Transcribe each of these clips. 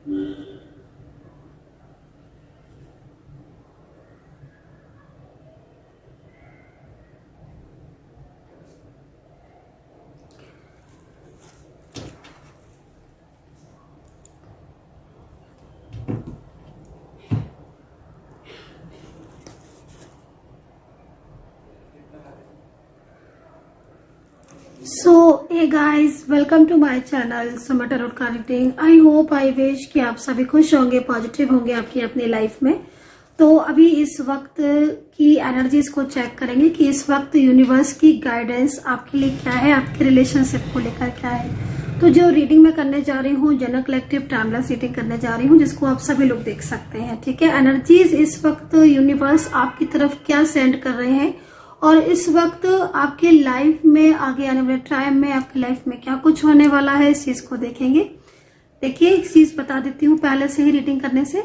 So hey guys, welcome to my channel Suma tarot card reading. I hope I wish कि आप सभी खुश होंगे, पॉजिटिव होंगे आपकी अपनी लाइफ में। तो अभी इस वक्त की एनर्जीज को चेक करेंगे कि इस वक्त यूनिवर्स की गाइडेंस आपके लिए क्या है, आपके रिलेशनशिप को लेकर क्या है। तो जो रीडिंग मैं करने जा रही हूँ, जनरल कलेक्टिव टाइमलेस रीडिंग करने जा रही हूँ, जिसको आप सभी लोग देख सकते हैं। ठीक है, एनर्जीज इस वक्त यूनिवर्स आपकी तरफ क्या सेंड कर रहे हैं और इस वक्त आपके लाइफ में आगे आने वाले टाइम में आपकी लाइफ में क्या कुछ होने वाला है, इस चीज को देखेंगे। देखिए, एक चीज बता देती हूँ पहले से ही रीडिंग करने से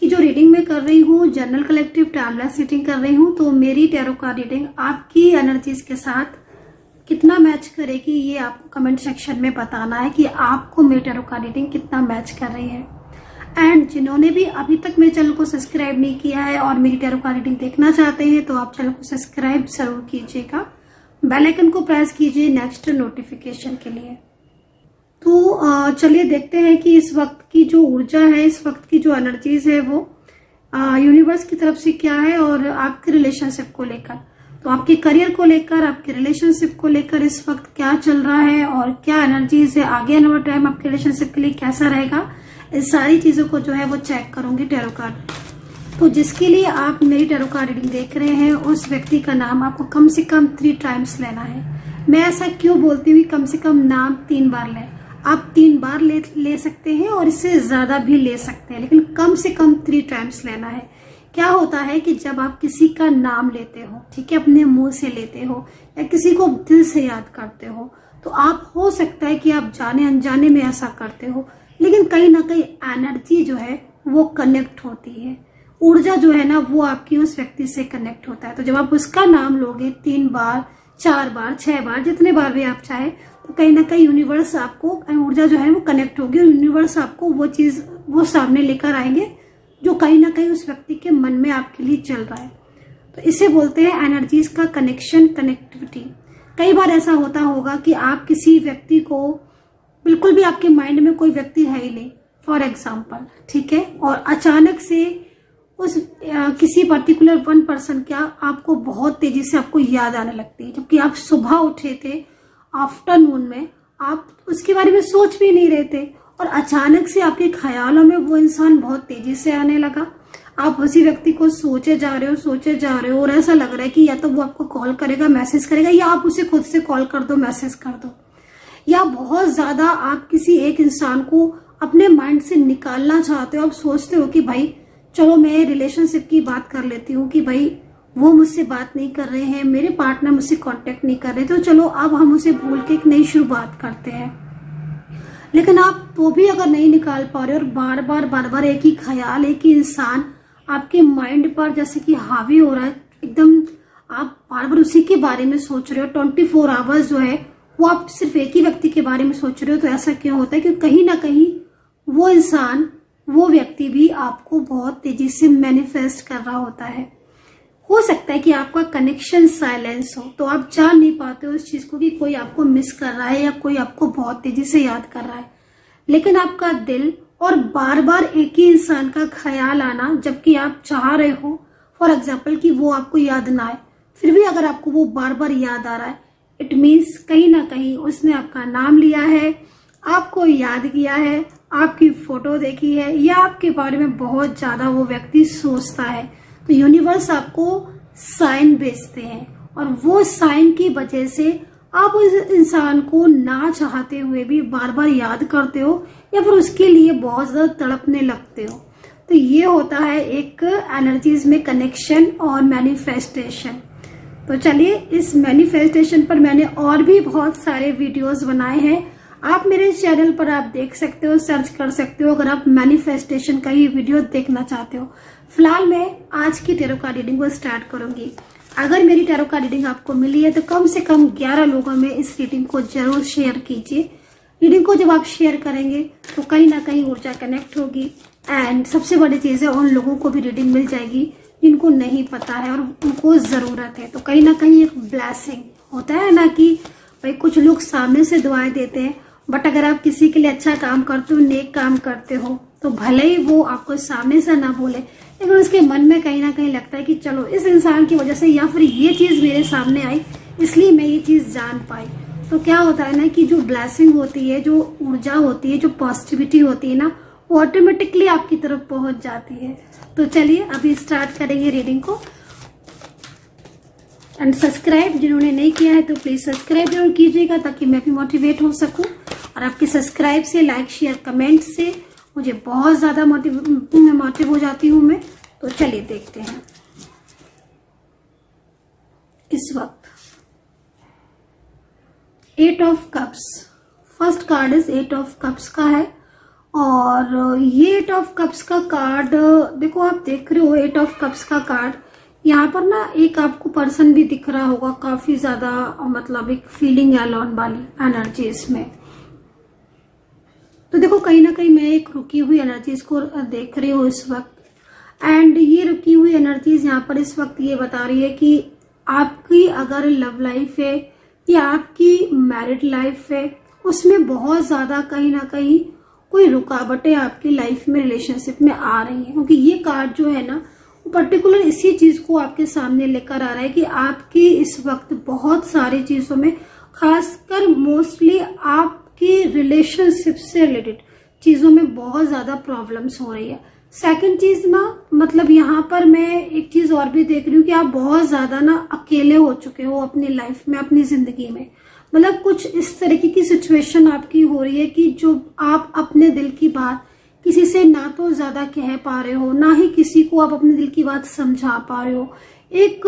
कि जो रीडिंग मैं कर रही हूँ, जनरल कलेक्टिव टाइमलेस रीडिंग कर रही हूँ, तो मेरी टैरो कार्ड रीडिंग आपकी एनर्जीज के साथ कितना मैच करेगी ये आपको कमेंट सेक्शन में बताना है कि आपको मेरी टैरो कार्ड रीडिंग कितना मैच कर रही है। एंड जिन्होंने भी अभी तक मेरे चैनल को सब्सक्राइब नहीं किया है और मेरी टैरो कार्ड रीडिंग देखना चाहते हैं तो आप चैनल को सब्सक्राइब जरूर कीजिएगा, बेल आइकन को प्रेस कीजिए नेक्स्ट नोटिफिकेशन के लिए। तो चलिए देखते हैं कि इस वक्त की जो ऊर्जा है, इस वक्त की जो एनर्जीज है वो यूनिवर्स की तरफ से क्या है और आपके रिलेशनशिप को लेकर, तो आपके करियर को लेकर, आपके रिलेशनशिप को लेकर इस वक्त क्या चल रहा है और क्या एनर्जीज है, आगे आने वाला टाइम आपके रिलेशनशिप के लिए कैसा रहेगा, इस सारी चीजों को जो है वो चेक करूंगी टैरो कार्ड। तो जिसके लिए आप मेरी टैरो कार्ड रीडिंग देख रहे हैं, उस व्यक्ति का नाम आपको कम से कम 3 टाइम्स लेना है। मैं ऐसा क्यों बोलती हूँ, कम से कम नाम 3 बार लें। आप 3 बार ले सकते हैं और इससे ज्यादा भी ले सकते हैं, लेकिन कम से कम 3 टाइम्स लेना है। क्या होता है कि जब आप किसी का नाम लेते हो, ठीक है, अपने मुंह से लेते हो या किसी को दिल से याद करते हो, तो आप हो सकता है कि आप जाने अनजाने में ऐसा करते हो, लेकिन कहीं ना कहीं एनर्जी जो है वो कनेक्ट होती है, ऊर्जा जो है ना वो आपकी उस व्यक्ति से कनेक्ट होता है। तो जब आप उसका नाम लोगे 3 बार, 4 बार, 6 बार, जितने बार भी आप चाहे, तो कहीं ना कहीं यूनिवर्स आपको ऊर्जा जो है वो कनेक्ट होगी और यूनिवर्स आपको वो चीज वो सामने लेकर आएंगे जो कहीं ना कहीं उस व्यक्ति के मन में आपके लिए चल रहा है। तो इसे बोलते हैं एनर्जीज का कनेक्शन, कनेक्टिविटी। कई बार ऐसा होता होगा कि आप किसी व्यक्ति को, बिल्कुल भी आपके माइंड में कोई व्यक्ति है ही नहीं, फॉर एग्जाम्पल, ठीक है, और अचानक से उस किसी पर्टिकुलर वन पर्सन क्या आपको बहुत तेजी से आपको याद आने लगती है, जबकि आप सुबह उठे थे, आफ्टरनून में आप उसके बारे में सोच भी नहीं रहे थे और अचानक से आपके ख्यालों में वो इंसान बहुत तेजी से आने लगा। आप उसी व्यक्ति को सोचे जा रहे हो और ऐसा लग रहा है कि या तो वो आपको कॉल करेगा, मैसेज करेगा, या आप उसे खुद से कॉल कर दो, मैसेज कर दो, या बहुत ज्यादा आप किसी एक इंसान को अपने माइंड से निकालना चाहते हो। आप सोचते हो कि भाई चलो मैं रिलेशनशिप की बात कर लेती हूँ कि भाई वो मुझसे बात नहीं कर रहे हैं, मेरे पार्टनर मुझसे कांटेक्ट नहीं कर रहे, तो चलो अब हम उसे भूल के एक नई शुरुआत करते हैं। लेकिन आप तो भी अगर नहीं निकाल पा रहे और बार बार एक ही ख्याल, एक ही इंसान आपके माइंड पर जैसे कि हावी हो रहा है, एकदम आप बार बार उसी के बारे में सोच रहे हो, 24 आवर्स जो है वो आप सिर्फ एक ही व्यक्ति के बारे में सोच रहे हो। तो ऐसा क्यों होता है कि कहीं ना कहीं वो इंसान, वो व्यक्ति भी आपको बहुत तेजी से मैनिफेस्ट कर रहा होता है। हो सकता है कि आपका कनेक्शन साइलेंस हो, तो आप जान नहीं पाते हो इस चीज को कि कोई आपको मिस कर रहा है या कोई आपको बहुत तेजी से याद कर रहा है, लेकिन आपका दिल और बार बार एक ही इंसान का ख्याल आना, जबकि आप चाह रहे हो फॉर एग्जाम्पल कि वो आपको याद ना आए, फिर भी अगर आपको वो बार बार याद आ रहा है, इट मीन्स कहीं ना कहीं उसने आपका नाम लिया है, आपको याद किया है, आपकी फोटो देखी है, या आपके बारे में बहुत ज्यादा वो व्यक्ति सोचता है। तो यूनिवर्स आपको साइन भेजते हैं और वो साइन की वजह से आप उस इंसान को ना चाहते हुए भी बार बार याद करते हो या फिर उसके लिए बहुत ज्यादा तड़पने लगते हो। तो ये होता है एक एनर्जीज में कनेक्शन और मैनिफेस्टेशन। तो चलिए, इस मैनिफेस्टेशन पर मैंने और भी बहुत सारे वीडियोस बनाए हैं, आप मेरे चैनल पर आप देख सकते हो, सर्च कर सकते हो अगर आप मैनिफेस्टेशन का ही वीडियो देखना चाहते हो। फिलहाल मैं आज की टैरो कार्ड रीडिंग को स्टार्ट करूंगी। अगर मेरी टैरो कार्ड रीडिंग आपको मिली है तो कम से कम 11 लोगों में इस रीडिंग को जरूर शेयर कीजिए। रीडिंग को जब आप शेयर करेंगे तो कहीं ना कहीं ऊर्जा कनेक्ट होगी। एंड सबसे बड़ी चीज़ है, उन लोगों को भी रीडिंग मिल जाएगी जिनको नहीं पता है और उनको ज़रूरत है। तो कहीं ना कहीं एक ब्लेसिंग होता है ना कि भाई कुछ लोग सामने से दुआएं देते हैं, बट अगर आप किसी के लिए अच्छा काम करते हो, नेक काम करते हो, तो भले ही वो आपको सामने से ना बोले, लेकिन उसके मन में कहीं ना कहीं लगता है कि चलो इस इंसान की वजह से या फिर ये चीज़ मेरे सामने आई इसलिए मैं ये चीज़ जान पाई। तो क्या होता है ना कि जो ब्लेसिंग होती है, जो ऊर्जा होती है, जो पॉजिटिविटी होती है ना, वो ऑटोमेटिकली आपकी तरफ पहुंच जाती है। तो चलिए अभी स्टार्ट करेंगे रीडिंग को। एंड सब्सक्राइब जिन्होंने नहीं किया है तो प्लीज सब्सक्राइब जरूर कीजिएगा ताकि मैं भी मोटिवेट हो सकूं। और आपके सब्सक्राइब से, लाइक, शेयर, कमेंट से मुझे बहुत ज्यादा मोटिव हो जाती हूं मैं। तो चलिए देखते हैं। इस वक्त 8 of cups, first card is 8 of cups का है। और ये 8 ऑफ कप्स का कार्ड देखो, आप देख रहे हो 8 ऑफ कप्स का कार्ड। यहाँ पर ना एक आपको पर्सन भी दिख रहा होगा, काफी ज्यादा मतलब एक फीलिंग अलोन वाली एनर्जी इसमें। तो देखो कहीं ना कहीं मैं एक रुकी हुई एनर्जीज को देख रही हूँ इस वक्त। एंड ये रुकी हुई एनर्जीज यहाँ पर इस वक्त ये बता रही है कि आपकी अगर लव लाइफ है या आपकी मैरिड लाइफ है, उसमें बहुत ज्यादा कहीं ना कहीं कोई रुकावटें आपकी लाइफ में, रिलेशनशिप में आ रही है। क्योंकि ये कार्ड जो है ना, वो पर्टिकुलर इसी चीज को आपके सामने लेकर आ रहा है कि आपकी इस वक्त बहुत सारी चीजों में, खासकर मोस्टली आपकी रिलेशनशिप से रिलेटेड चीजों में बहुत ज्यादा प्रॉब्लम्स हो रही है। सेकंड चीज ना, मतलब यहाँ पर मैं एक चीज और भी देख रही हूँ कि आप बहुत ज्यादा ना अकेले हो चुके हो अपनी लाइफ में, अपनी जिंदगी में। मतलब कुछ इस तरीके की सिचुएशन आपकी हो रही है कि जो आप अपने दिल की बात किसी से ना तो ज्यादा कह पा रहे हो, ना ही किसी को आप अपने दिल की बात समझा पा रहे हो। एक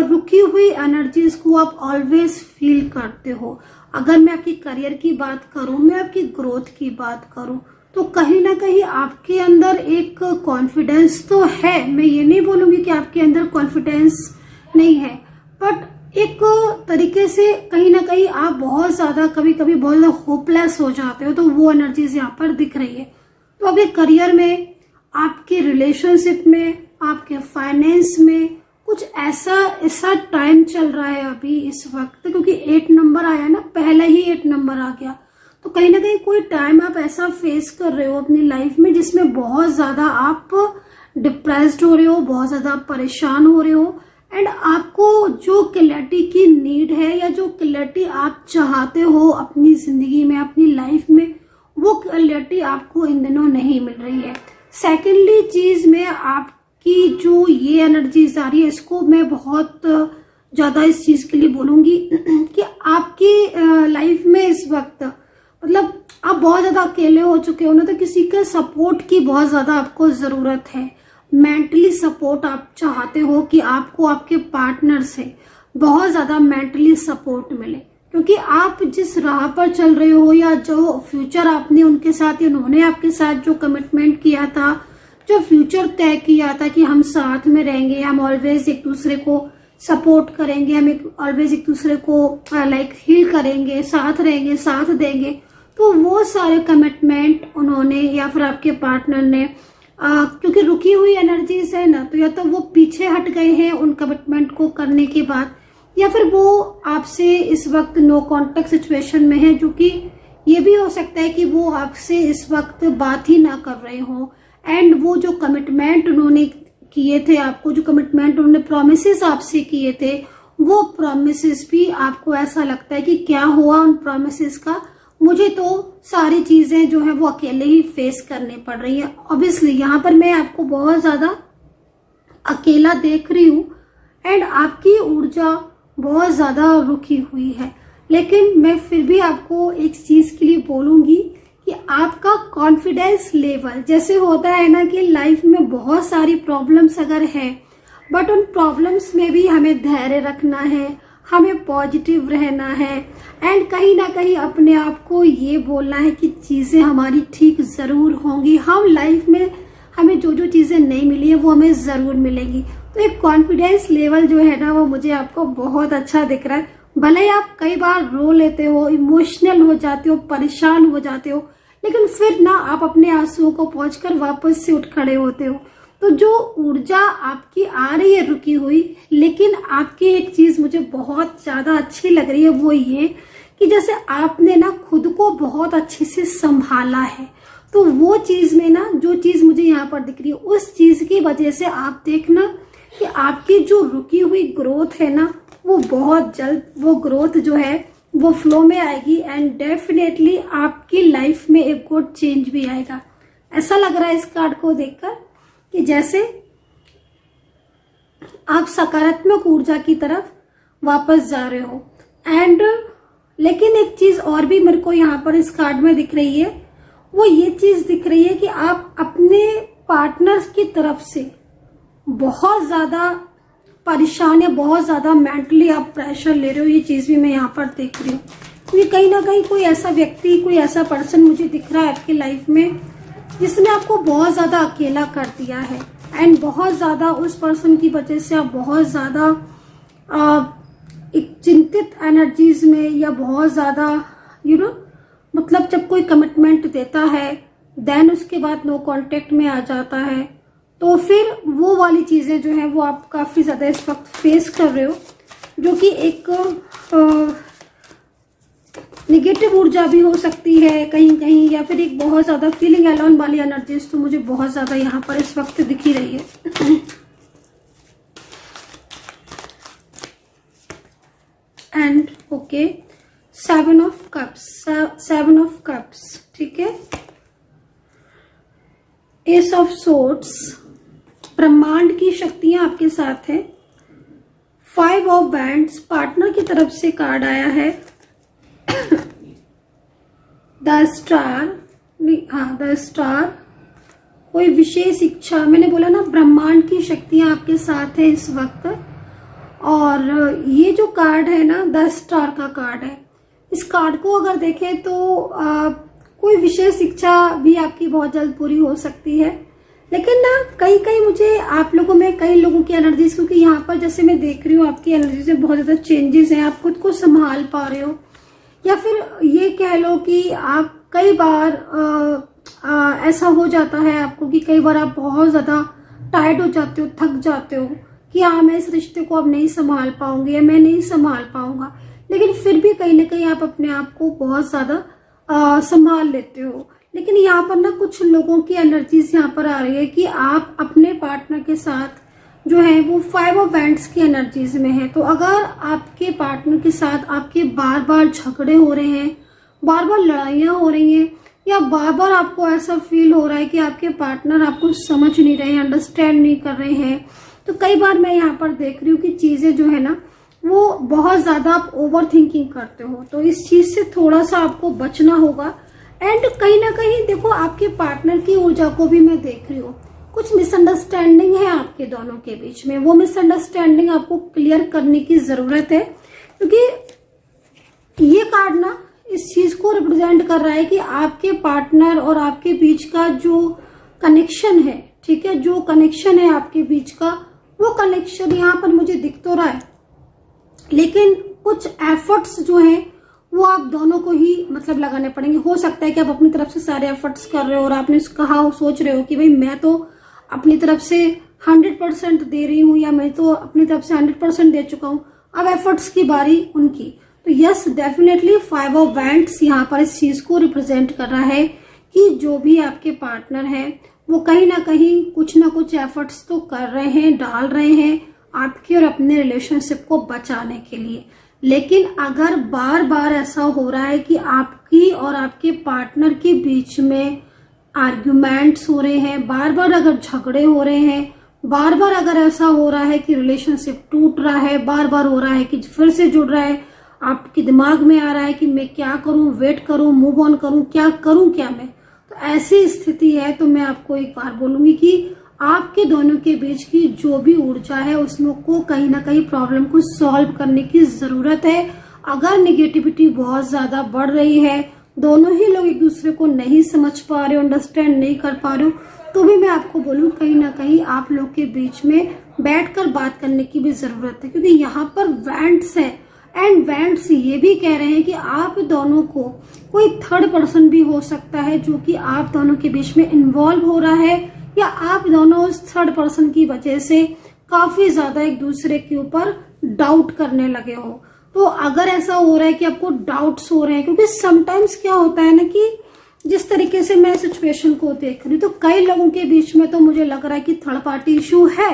रुकी हुई एनर्जीज को आप ऑलवेज फील करते हो। अगर मैं आपकी करियर की बात करूं, मैं आपकी ग्रोथ की बात करूं, तो कहीं ना कहीं आपके अंदर एक कॉन्फिडेंस तो है। मैं ये नहीं बोलूंगी कि आपके अंदर कॉन्फिडेंस नहीं है, बट एक तरीके से कहीं ना कहीं आप बहुत ज्यादा कभी कभी बहुत ज्यादा होपलेस हो जाते हो। तो वो एनर्जीज यहाँ पर दिख रही है। तो आपके करियर में, आपके रिलेशनशिप में, आपके फाइनेंस में कुछ ऐसा टाइम चल रहा है अभी इस वक्त, क्योंकि 8 नंबर आया ना, पहला ही 8 नंबर आ गया। तो कहीं ना कहीं कोई टाइम आप ऐसा फेस कर रहे हो अपनी लाइफ में जिसमें बहुत ज्यादा आप डिप्रेस्ड हो रहे हो, बहुत ज्यादा परेशान हो रहे हो। एंड आपको जो क्लैरिटी की नीड है या जो क्लैरिटी आप चाहते हो अपनी जिंदगी में, अपनी लाइफ में, वो क्लैरिटी आपको इन दिनों नहीं मिल रही है। सेकेंडली चीज में आपकी जो ये एनर्जीज आ रही है, इसको मैं बहुत ज्यादा इस चीज के लिए बोलूंगी कि आपकी लाइफ में इस वक्त मतलब आप बहुत ज्यादा अकेले हो चुके हो ना, तो किसी के सपोर्ट की बहुत ज्यादा आपको जरूरत है। मेंटली सपोर्ट आप चाहते हो कि आपको आपके पार्टनर से बहुत ज्यादा मेंटली सपोर्ट मिले, क्योंकि आप जिस राह पर चल रहे हो या जो फ्यूचर आपने उनके साथ या उन्होंने आपके साथ जो कमिटमेंट किया था, जो फ्यूचर तय किया था कि हम साथ में रहेंगे, हम ऑलवेज एक दूसरे को सपोर्ट करेंगे, हम ऑलवेज एक दूसरे को लाइक हील करेंगे, साथ रहेंगे, साथ देंगे, तो वो सारे कमिटमेंट उन्होंने या फिर आपके पार्टनर ने क्योंकि रुकी हुई एनर्जीज है ना, तो या तो वो पीछे हट गए हैं उन कमिटमेंट को करने के बाद, या फिर वो आपसे इस वक्त नो कॉन्टेक्ट सिचुएशन में है, जो कि ये भी हो सकता है कि वो आपसे इस वक्त बात ही ना कर रहे हो। एंड वो जो कमिटमेंट उन्होंने किए थे आपको, जो कमिटमेंट उन्होंने प्रोमिसेस आपसे किए थे, वो प्रोमिसेस भी आपको ऐसा लगता है कि क्या हुआ उन प्रोमिसेस का, मुझे तो सारी चीजें जो है वो अकेले ही फेस करने पड़ रही है। ऑब्वियसली यहाँ पर मैं आपको बहुत ज्यादा अकेला देख रही हूँ एंड आपकी ऊर्जा बहुत ज्यादा रुकी हुई है। लेकिन मैं फिर भी आपको एक चीज के लिए बोलूंगी कि आपका कॉन्फिडेंस लेवल, जैसे होता है ना कि लाइफ में बहुत सारी प्रॉब्लम्स अगर है, बट उन प्रॉब्लम्स में भी हमें धैर्य रखना है, हमें पॉजिटिव रहना है एंड कहीं ना कहीं अपने आप को ये बोलना है कि चीजें हमारी ठीक जरूर होंगी। हम लाइफ में हमें जो जो चीजें नहीं मिली है वो हमें जरूर मिलेंगी। तो एक कॉन्फिडेंस लेवल जो है ना, वो मुझे आपको बहुत अच्छा दिख रहा है। भले ही आप कई बार रो लेते हो, इमोशनल हो जाते हो, परेशान हो जाते हो, लेकिन फिर ना आप अपने आंसुओं को पहुंचकर वापस से उठ खड़े होते हो। तो जो ऊर्जा आपकी आ रही है रुकी हुई, लेकिन आपकी एक चीज मुझे बहुत ज्यादा अच्छी लग रही है, वो ये कि जैसे आपने ना खुद को बहुत अच्छे से संभाला है। तो वो चीज में ना, जो चीज मुझे यहाँ पर दिख रही है, उस चीज की वजह से आप देखना कि आपकी जो रुकी हुई ग्रोथ है ना, वो बहुत जल्द वो ग्रोथ जो है वो फ्लो में आएगी एंड डेफिनेटली आपकी लाइफ में एक गुड चेंज भी आएगा। ऐसा लग रहा है इस कार्ड को देखकर कि जैसे आप सकारात्मक ऊर्जा की तरफ वापस जा रहे हो। एंड लेकिन एक चीज और भी मेरे को यहाँ पर इस कार्ड में दिख रही है, वो ये चीज दिख रही है कि आप अपने पार्टनर्स की तरफ से बहुत ज्यादा परेशान या बहुत ज्यादा मेंटली आप प्रेशर ले रहे हो। ये चीज भी मैं यहाँ पर देख रही हूँ, क्योंकि कहीं ना कहीं कोई ऐसा व्यक्ति, कोई ऐसा पर्सन मुझे दिख रहा है आपकी लाइफ में जिसने आपको बहुत ज्यादा अकेला कर दिया है। एंड बहुत ज्यादा उस पर्सन की वजह से आप बहुत ज्यादा एक चिंतित एनर्जीज में, या बहुत ज्यादा मतलब जब कोई कमिटमेंट देता है देन उसके बाद नो कांटेक्ट में आ जाता है, तो फिर वो वाली चीजें जो है वो आप काफी ज्यादा इस वक्त फेस कर रहे हो, जो कि एक निगेटिव ऊर्जा भी हो सकती है कहीं कहीं, या फिर एक बहुत ज्यादा फीलिंग अलोन वाली एनर्जीज तो मुझे बहुत ज्यादा यहाँ पर इस वक्त दिख ही रही है। एंड ओके, 7 ऑफ कप्स, ठीक है। एस ऑफ सोर्ड्स, ब्रह्मांड की शक्तियां आपके साथ है। 5 ऑफ बैंड्स, पार्टनर की तरफ से कार्ड आया है। द स्टार, कोई विशेष इच्छा, मैंने बोला ना ब्रह्मांड की शक्तियां आपके साथ है इस वक्त। और ये जो कार्ड है ना, द स्टार का कार्ड है। इस कार्ड को अगर देखें तो कोई विशेष इच्छा भी आपकी बहुत जल्द पूरी हो सकती है। लेकिन ना कहीं मुझे आप लोगों में कई लोगों की एनर्जीज, क्योंकि यहाँ पर जैसे मैं देख रही हूँ आपकी एनर्जीज में बहुत ज्यादा चेंजेस हैं, आप खुद को संभाल पा रहे हो, या फिर ये कह लो कि आप कई बार ऐसा हो जाता है आपको कि कई बार आप बहुत ज्यादा टायर्ड हो जाते हो, थक जाते हो कि हाँ मैं इस रिश्ते को अब नहीं संभाल पाऊंगी या मैं नहीं संभाल पाऊंगा, लेकिन फिर भी कहीं ना कहीं आप अपने आप को बहुत ज्यादा संभाल लेते हो। लेकिन यहाँ पर ना कुछ लोगों की एनर्जीज यहाँ पर आ रही है कि आप अपने पार्टनर के साथ जो है वो 5 ऑफ बैंड्स की एनर्जीज में है। तो अगर आपके पार्टनर के साथ आपके बार बार झगड़े हो रहे हैं, बार बार लड़ाइयाँ हो रही हैं, या बार बार आपको ऐसा फील हो रहा है कि आपके पार्टनर आपको समझ नहीं रहे हैं, अंडरस्टैंड नहीं कर रहे हैं, तो कई बार मैं यहाँ पर देख रही हूँ कि चीजें जो है ना वो बहुत ज्यादा आप ओवर थिंकिंग करते हो। तो इस चीज से थोड़ा सा आपको बचना होगा। एंड कहीं ना कहीं देखो आपके पार्टनर की ऊर्जा को भी मैं देख रही हूँ, कुछ मिसअंडरस्टैंडिंग है आपके दोनों के बीच में। वो मिसअंडरस्टैंडिंग आपको क्लियर करने की जरूरत है, क्योंकि ये कार्ड ना इस चीज को रिप्रेजेंट कर रहा है कि आपके पार्टनर और आपके बीच का जो कनेक्शन है, ठीक है, जो कनेक्शन है आपके बीच का, वो कनेक्शन यहाँ पर मुझे दिख तो रहा है, लेकिन कुछ एफर्ट्स जो हैं वो आप दोनों को ही मतलब लगाने पड़ेंगे। हो सकता है कि आप अपनी तरफ से सारे एफर्ट्स कर रहे हो और आपने कहा, सोच रहे हो कि भाई मैं तो अपनी तरफ से 100% दे रही हूँ, या मैं तो अपनी तरफ से 100% दे चुका हूँ, अब एफर्ट्स की बारी उनकी। तो यस, डेफिनेटली 5 ऑफ बैंड्स यहाँ पर इस चीज को रिप्रेजेंट कर रहा है कि जो भी आपके पार्टनर है वो कहीं ना कुछ एफर्ट्स तो कर रहे हैं, डाल रहे हैं आपके और अपने रिलेशनशिप को बचाने के लिए। लेकिन अगर बार बार ऐसा हो रहा है कि आपकी और आपके पार्टनर के बीच में आर्ग्यूमेंट्स हो रहे हैं, बार बार अगर झगड़े हो रहे हैं, बार बार अगर ऐसा हो रहा है कि रिलेशनशिप टूट रहा है, बार बार हो रहा है कि फिर से जुड़ रहा है, आपके दिमाग में आ रहा है कि मैं क्या करूं, वेट करूं, मूव ऑन करूं, क्या करूं क्या मैं, तो ऐसी स्थिति है तो मैं आपको एक बार बोलूंगी कि आपके दोनों के बीच की जो भी ऊर्जा है उसमें को कहीं ना कहीं प्रॉब्लम को सॉल्व करने की जरूरत है। अगर निगेटिविटी बहुत ज्यादा बढ़ रही है, दोनों ही लोग एक दूसरे को नहीं समझ पा रहे हो, अंडरस्टैंड नहीं कर पा रहे हो, तो भी मैं आपको बोलूं कहीं ना कहीं आप लोग के बीच में बैठकर बात करने की भी जरूरत है, क्योंकि यहाँ पर वैंड्स है एंड वेंट्स ये भी कह रहे हैं कि आप दोनों को कोई थर्ड पर्सन भी हो सकता है जो कि आप दोनों के बीच में इन्वॉल्व हो रहा है, या आप दोनों उस थर्ड पर्सन की वजह से काफी ज्यादा एक दूसरे के ऊपर डाउट करने लगे हो। तो अगर ऐसा हो रहा है कि आपको डाउट्स हो रहे हैं, क्योंकि समटाइम्स क्या होता है ना कि जिस तरीके से मैं सिचुएशन को देख रही हूँ तो कई लोगों के बीच में तो मुझे लग रहा है कि थर्ड पार्टी इशू है,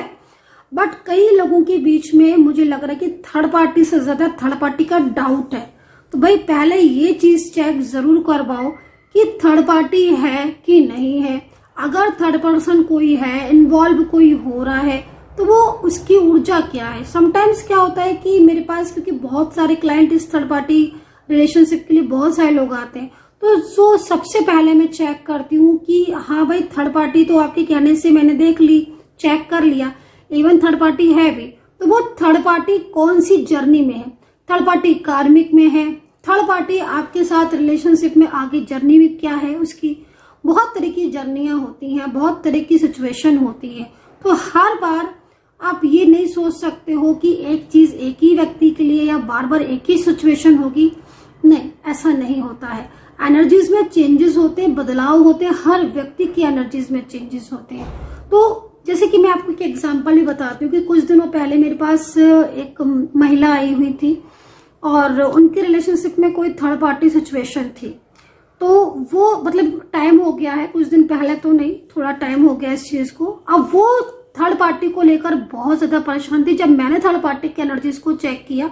बट कई लोगों के बीच में मुझे लग रहा है कि थर्ड पार्टी से ज्यादा थर्ड पार्टी का डाउट है। तो भाई पहले ये चीज चेक जरूर करवाओ कि थर्ड पार्टी है कि नहीं है। अगर थर्ड पर्सन कोई है, इन्वॉल्व कोई हो रहा है, तो वो उसकी ऊर्जा क्या है। समटाइम्स क्या होता है कि मेरे पास, क्योंकि बहुत सारे क्लाइंट इस थर्ड पार्टी रिलेशनशिप के लिए बहुत सारे लोग आते हैं, तो जो सबसे पहले मैं चेक करती हूँ कि हाँ भाई थर्ड पार्टी तो आपके कहने से मैंने देख ली, चेक कर लिया, इवन थर्ड पार्टी है भी, तो वो थर्ड पार्टी कौन सी जर्नी में है। थर्ड पार्टी कार्मिक में है, थर्ड पार्टी आपके साथ रिलेशनशिप में आगे जर्नी भी क्या है उसकी। बहुत तरह की जर्नियां होती हैं, बहुत तरह की सिचुएशन होती है। तो हर बार आप ये नहीं सोच सकते हो कि एक चीज एक ही व्यक्ति के लिए या बार बार एक ही सिचुएशन होगी। नहीं, ऐसा नहीं होता है। एनर्जीज में चेंजेस होते हैं, बदलाव होते हैं, हर व्यक्ति की एनर्जीज में चेंजेस होते हैं। तो जैसे कि मैं आपको एक एग्जांपल भी बताती हूँ कि कुछ दिनों पहले मेरे पास एक महिला आई हुई थी और उनके रिलेशनशिप में कोई थर्ड पार्टी सिचुएशन थी। तो वो मतलब टाइम हो गया है, कुछ दिन पहले तो नहीं, थोड़ा टाइम हो गया इस चीज को। अब वो थर्ड पार्टी को लेकर बहुत ज्यादा परेशान थी। जब मैंने थर्ड पार्टी की एनर्जीज को चेक किया,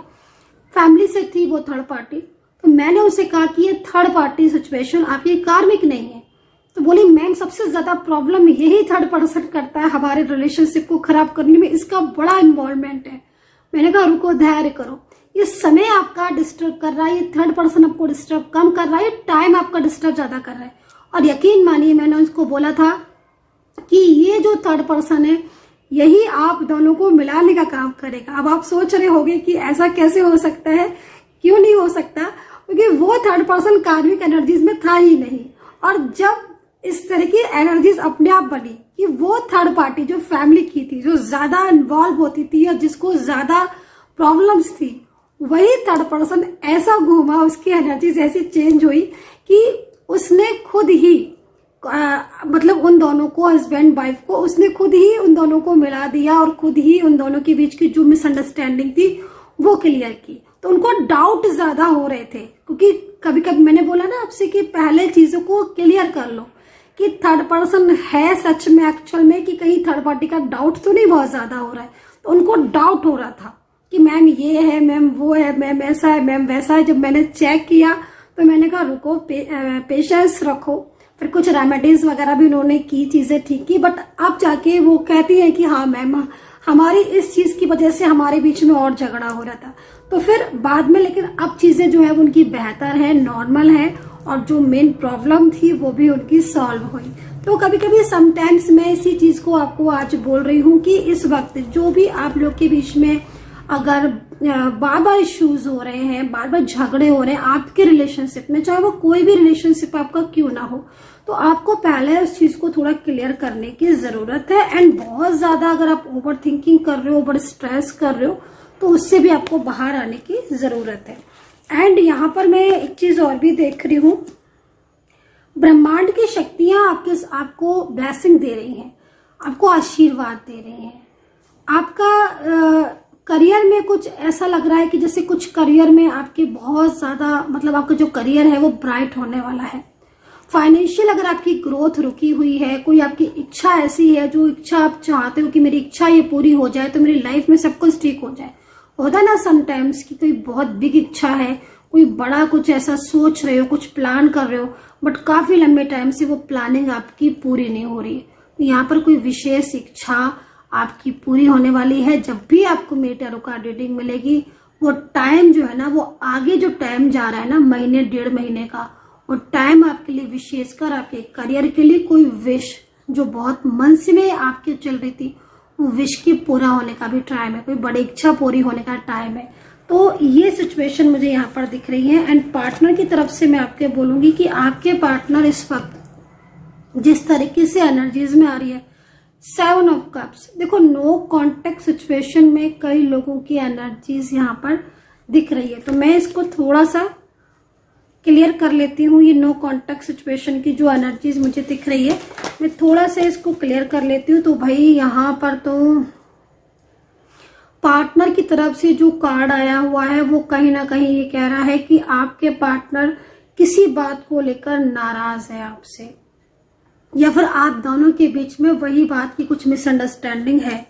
फैमिली से थी वो थर्ड पार्टी, तो मैंने उनसे कहा कि ये थर्ड पार्टी सिचुएशन आपकी कार्मिक नहीं है। तो बोली मैम सबसे ज्यादा प्रॉब्लम यही थर्ड पर्सन करता है हमारे रिलेशनशिप को खराब करने में, इसका बड़ा इन्वॉल्वमेंट है। मैंने कहा रुको, धैर्य करो, ये समय आपका डिस्टर्ब कर रहा है, ये थर्ड पर्सन आपको डिस्टर्ब कम कर रहा है, टाइम आपका डिस्टर्ब ज्यादा कर रहा है। और यकीन मानिए मैंने उसको बोला था कि ये जो थर्ड पर्सन है यही आप दोनों को मिलाने का काम करेगा। अब आप सोच रहे होंगे कि ऐसा कैसे हो सकता है, क्यों नहीं हो सकता, क्योंकि वो थर्ड पर्सन कार्मिक एनर्जीज में था ही नहीं। और जब इस तरह की एनर्जीज अपने आप बनी कि वो थर्ड पार्टी जो फैमिली की थी, जो ज्यादा इन्वॉल्व होती थी और जिसको ज्यादा प्रॉब्लम्स थी, वही थर्ड पर्सन ऐसा घूमा, उसकी एनर्जीज ऐसी चेंज हुई कि उसने खुद ही मतलब उन दोनों को, हस्बैंड वाइफ को, उसने खुद ही उन दोनों को मिला दिया और खुद ही उन दोनों के बीच की जो मिसअंडरस्टैंडिंग थी वो क्लियर की। तो उनको डाउट ज्यादा हो रहे थे, क्योंकि कभी कभी मैंने बोला ना आपसे कि पहले चीजों को क्लियर कर लो कि थर्ड पर्सन है सच में एक्चुअल में, कि कहीं थर्ड पार्टी का डाउट तो नहीं बहुत ज्यादा हो रहा है। तो उनको डाउट हो रहा था कि मैम ये है, मैम वो है, मैम ऐसा है, मैम वैसा है। जब मैंने चेक किया तो मैंने कहा रुको, पेशेंस रखो। फिर कुछ रेमेडीज वगैरह भी उन्होंने की, चीजें ठीक की, बट अब जाके वो कहती है कि हाँ मैम हमारी इस चीज की वजह से हमारे बीच में और झगड़ा हो रहा था। तो फिर बाद में, लेकिन अब चीजें जो है वो उनकी बेहतर है, नॉर्मल है, और जो मेन प्रॉब्लम थी वो भी उनकी सॉल्व हुई। तो कभी कभी समटाइम्स मैं इसी चीज को आपको आज बोल रही हूँ कि इस वक्त जो भी आप लोग के बीच में अगर बार बार इश्यूज हो रहे हैं, बार बार झगड़े हो रहे हैं आपके रिलेशनशिप में, चाहे वो कोई भी रिलेशनशिप आपका क्यों ना हो, तो आपको पहले उस चीज को थोड़ा क्लियर करने की जरूरत है। एंड बहुत ज्यादा अगर आप ओवर थिंकिंग कर रहे हो, ओवर स्ट्रेस कर रहे हो, तो उससे भी आपको बाहर आने की जरूरत है। एंड यहाँ पर मैं एक चीज और भी देख रही हूँ, ब्रह्मांड की शक्तियां आपको ब्लेसिंग दे रही हैं, आपको आशीर्वाद दे रही हैं। आपका करियर में कुछ ऐसा लग रहा है कि जैसे कुछ करियर में आपके बहुत ज्यादा, मतलब आपका जो करियर है वो ब्राइट होने वाला है। फाइनेंशियल अगर आपकी ग्रोथ रुकी हुई है, कोई आपकी इच्छा ऐसी है जो इच्छा आप चाहते हो कि मेरी इच्छा ये पूरी हो जाए तो मेरी लाइफ में सब कुछ ठीक हो जाए, होता है ना समटाइम्स कि कोई बहुत बिग इच्छा है, कोई बड़ा कुछ ऐसा सोच रहे हो, कुछ प्लान कर रहे हो, बट काफी लंबे टाइम से वो प्लानिंग आपकी पूरी नहीं हो रही है। तो यहाँ पर कोई विशेष इच्छा आपकी पूरी होने वाली है। जब भी आपको मेरी टैरो कार्ड रीडिंग मिलेगी, वो टाइम जो है ना, वो आगे जो टाइम जा रहा है ना, महीने 1.5 महीने का, वो टाइम आपके लिए, विशेषकर आपके करियर के लिए, कोई विश जो बहुत मन से में आपके चल रही थी, वो विश के पूरा होने का भी टाइम है, कोई बड़ी इच्छा पूरी होने का टाइम है। तो ये सिचुएशन मुझे यहाँ पर दिख रही है। एंड पार्टनर की तरफ से मैं आपके बोलूंगी कि आपके पार्टनर इस वक्त जिस तरीके से एनर्जीज में आ रही है, 7 ऑफ कप्स, देखो नो कांटेक्ट सिचुएशन में कई लोगों की एनर्जीज यहाँ पर दिख रही है। तो मैं इसको थोड़ा सा क्लियर कर लेती हूँ। ये नो कॉन्टेक्ट सिचुएशन की जो एनर्जीज मुझे दिख रही है, मैं थोड़ा सा इसको क्लियर कर लेती हूँ। तो भाई यहाँ पर तो पार्टनर की तरफ से जो कार्ड आया हुआ है वो कहीं ना कहीं ये कह रहा है कि आपके पार्टनर किसी बात को लेकर नाराज है आपसे, या फिर आप दोनों के बीच में वही बात की कुछ मिसअंडरस्टैंडिंग है।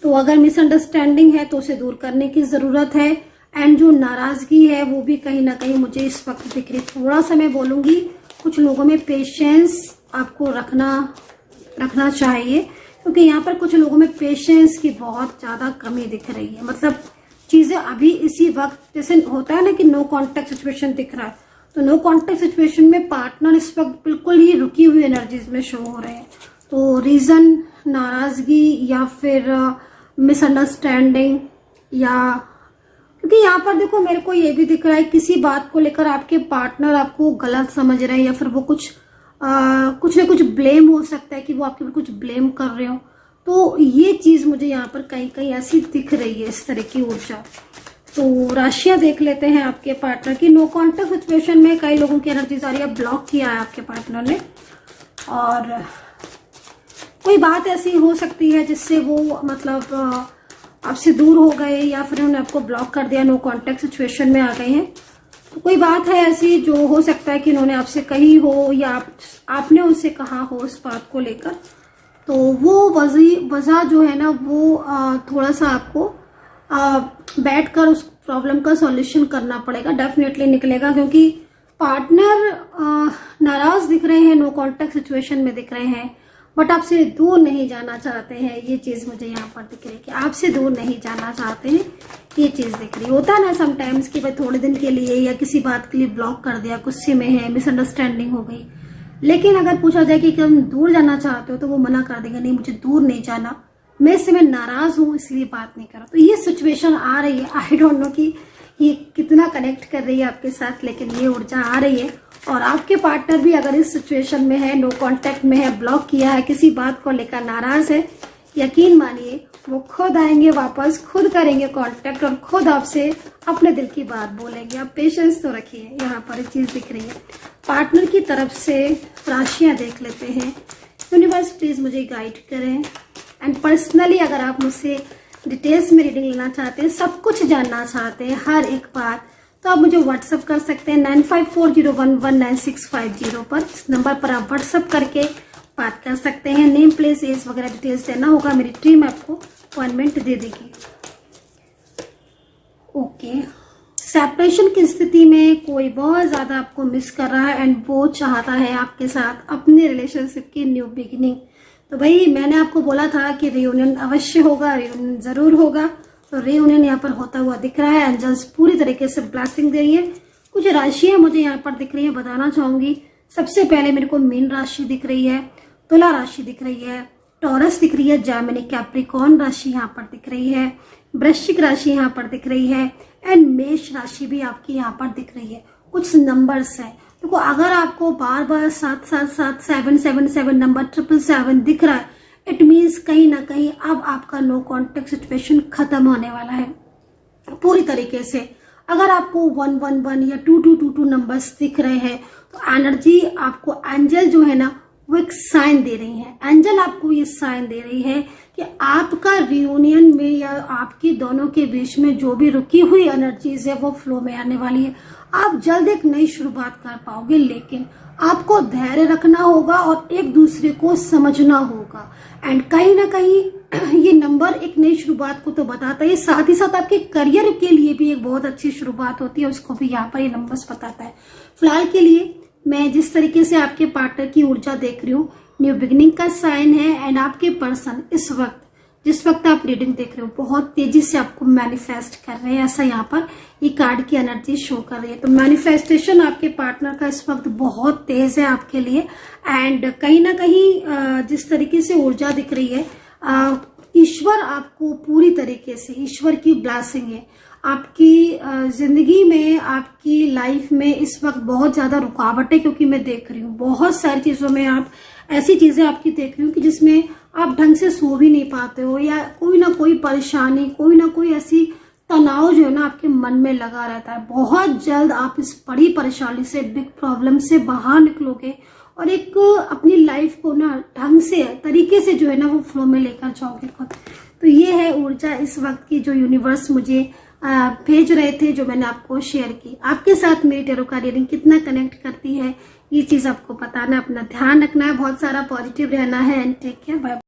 तो अगर मिसअंडरस्टैंडिंग है तो उसे दूर करने की जरूरत है। एंड जो नाराजगी है वो भी कहीं ना कहीं मुझे इस वक्त दिख रही। थोड़ा सा मैं बोलूंगी, कुछ लोगों में पेशेंस आपको रखना चाहिए, क्योंकि यहाँ पर कुछ लोगों में पेशेंस की बहुत ज्यादा कमी दिख रही है। मतलब चीजें अभी इसी वक्त, जैसे होता है ना कि नो कॉन्टेक्ट सिचुएशन दिख रहा है, तो नो कॉन्टेक्ट सिचुएशन में पार्टनर इस वक्त बिल्कुल ही रुकी हुई एनर्जीज में शो हो रहे हैं। तो रीजन नाराजगी या फिर मिसअंडरस्टैंडिंग, या क्योंकि यहाँ पर देखो मेरे को ये भी दिख रहा है किसी बात को लेकर आपके पार्टनर आपको गलत समझ रहे हैं, या फिर वो कुछ ना कुछ ब्लेम हो सकता है कि वो आपके ऊपर कुछ ब्लेम कर रहे हो। तो ये चीज मुझे यहाँ पर कहीं कहीं ऐसी दिख रही है, इस तरह की ऊर्जा। तो राशियां देख लेते हैं आपके पार्टनर की। नो कॉन्टेक्ट सिचुएशन में कई लोगों की एनर्जीज आ रही है, ब्लॉक किया है आपके पार्टनर ने, और कोई बात ऐसी हो सकती है जिससे वो मतलब आपसे दूर हो गए, या फिर उन्होंने आपको ब्लॉक कर दिया, नो कॉन्टेक्ट सिचुएशन में आ गए हैं। तो कोई बात है ऐसी जो हो सकता है कि उन्होंने आपसे कही हो, या आपने उनसे कहा हो इस बात को लेकर। तो वो वजह जो है ना वो थोड़ा सा आपको बैठकर उस प्रॉब्लम का सॉल्यूशन करना पड़ेगा। डेफिनेटली निकलेगा, क्योंकि पार्टनर नाराज दिख रहे हैं, नो कॉन्टेक्ट सिचुएशन में दिख रहे हैं, बट आपसे दूर नहीं जाना चाहते हैं। ये चीज मुझे यहाँ पर दिख रही है कि आपसे दूर नहीं जाना चाहते हैं, ये चीज दिख रही है। होता है ना समटाइम्स कि भाई थोड़े दिन के लिए या किसी बात के लिए ब्लॉक कर दिया, गुस्से में है, मिसअंडरस्टैंडिंग हो गई। लेकिन अगर पूछा जाए कि तुम दूर जाना चाहते हो, तो वो मना कर देगा, नहीं मुझे दूर नहीं जाना, मैं इससे मैं नाराज हूँ इसलिए बात नहीं कर रहा। तो ये सिचुएशन आ रही है। आई डोंट नो कि ये कितना कनेक्ट कर रही है आपके साथ, लेकिन ये ऊर्जा आ रही है। और आपके पार्टनर भी अगर इस सिचुएशन में है, नो कांटेक्ट में है, ब्लॉक किया है, किसी बात को लेकर नाराज है, यकीन मानिए वो खुद आएंगे वापस, खुद करेंगे कांटेक्ट और खुद आपसे अपने दिल की बात बोलेंगे। आप पेशेंस तो रखिए। यहाँ पर एक चीज दिख रही है, पार्टनर की तरफ से राशियां देख लेते हैं। यूनिवर्स प्लीज मुझे गाइड करें। एंड पर्सनली अगर आप मुझसे डिटेल्स में रीडिंग लेना चाहते हैं, सब कुछ जानना चाहते हैं, हर एक बात, तो आप मुझे व्हाट्सअप कर सकते हैं 9540119650 पर। इस नंबर पर आप व्हाट्सअप करके बात कर सकते हैं। नेम, प्लेस, एज वगैरह डिटेल्स देना होगा, मेरी टीम आपको अपॉइंटमेंट दे देगी। ओके, सेपरेशन की स्थिति में कोई बहुत ज्यादा आपको मिस कर रहा है एंड वो चाहता है आपके साथ अपने रिलेशनशिप की न्यू बिगिनिंग। तो भाई मैंने आपको बोला था कि रियूनियन अवश्य होगा, रियूनियन जरूर होगा। तो रियूनियन यहाँ पर होता हुआ दिख रहा है। एंजल्स पूरी तरीके से ब्लेसिंग दे रही है। कुछ राशियां मुझे यहाँ पर दिख रही है, बताना चाहूंगी। सबसे पहले मेरे को मीन राशि दिख रही है, तुला राशि दिख रही है, टॉरस दिख रही है, जेमिनी कैप्रिकॉर्न राशि यहाँ पर दिख रही है, वृश्चिक राशि यहाँ पर दिख रही है एंड मेष राशि भी आपकी यहाँ पर दिख रही है। कुछ नंबर्स है, देखो अगर आपको बार बार 777 777 नंबर 777 दिख रहा है, इट मीन्स कहीं ना कहीं अब आपका नो कॉन्टेक्ट सिचुएशन खत्म होने वाला है पूरी तरीके से। अगर आपको 111 या 2222 नंबर्स दिख रहे हैं तो एनर्जी आपको एंजल जो है ना वो एक साइन दे रही है। एंजल आपको ये साइन दे रही है कि आपका रियूनियन में या आपकी दोनों के बीच में जो भी रुकी हुई एनर्जीज है वो फ्लो में आने वाली है। आप जल्द एक नई शुरुआत कर पाओगे, लेकिन आपको धैर्य रखना होगा और एक दूसरे को समझना होगा। एंड कहीं ना कहीं ये नंबर एक नई शुरुआत को तो बताता है, साथ ही साथ आपके करियर के लिए भी एक बहुत अच्छी शुरुआत होती है, उसको भी यहाँ पर ये नंबर्स बताता है। फिलहाल के लिए मैं जिस तरीके से आपके पार्टनर की ऊर्जा देख रही हूँ, न्यू बिगिनिंग का साइन है। एंड आपके पर्सन इस वक्त जिस वक्त आप रीडिंग देख रहे हो बहुत तेजी से आपको मैनिफेस्ट कर रहे हैं, ऐसा यहाँ पर ये कार्ड की एनर्जी शो कर रही है। तो मैनिफेस्टेशन आपके पार्टनर का इस वक्त बहुत तेज है आपके लिए। एंड कहीं ना कहीं जिस तरीके से ऊर्जा दिख रही है, ईश्वर आपको पूरी तरीके से, ईश्वर की ब्लेसिंग है आपकी जिंदगी में, आपकी लाइफ में इस वक्त बहुत ज्यादा रुकावट है, क्योंकि मैं देख रही हूँ बहुत सारी चीजों में आप ऐसी चीजें आपकी देख रही हूँ कि जिसमें आप ढंग से सो भी नहीं पाते हो, या कोई ना कोई परेशानी, कोई ना कोई ऐसी तनाव जो है ना आपके मन में लगा रहता है। बहुत जल्द आप इस बड़ी परेशानी से, बिग प्रॉब्लम से बाहर निकलोगे और एक अपनी लाइफ को ना ढंग से, तरीके से जो है ना वो फ्लो में लेकर जाओगे खुद। तो ये है ऊर्जा इस वक्त की जो यूनिवर्स मुझे भेज रहे थे, जो मैंने आपको शेयर की। आपके साथ मेरी टैरो कार्ड रीडिंग कितना कनेक्ट करती है ये चीज आपको बताना, अपना ध्यान रखना है, बहुत सारा पॉजिटिव रहना है and take care, bye bye.